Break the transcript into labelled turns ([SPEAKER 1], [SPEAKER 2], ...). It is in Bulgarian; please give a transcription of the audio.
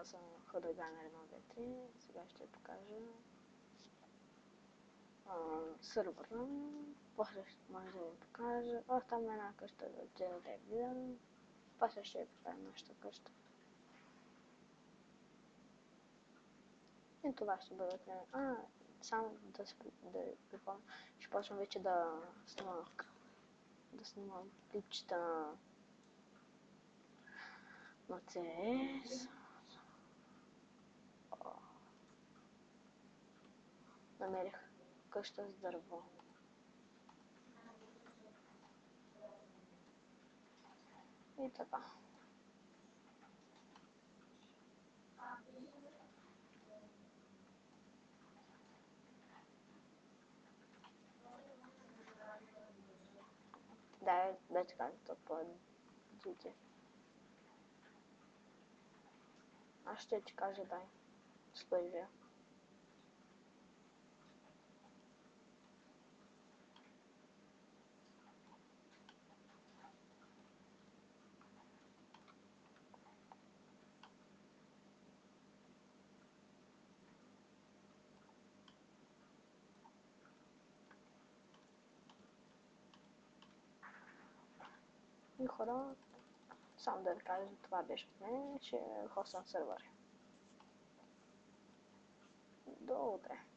[SPEAKER 1] Аз съм Ходоганер 123, сега ще покажа сървъра, после може да ви покажа, там е една къща за GLD видео, после ще ви покажа нашата къща. И това ще бъде само да ви припомня, ще почвам вече да снимам клипчета на CS. Намерих къща с дърво. И така. Да, вече казах това GTA. Аз ще ти кажа дай. С първия. И хора, само да ви кажа, това беше от мен, че хоствам сървър. До утре.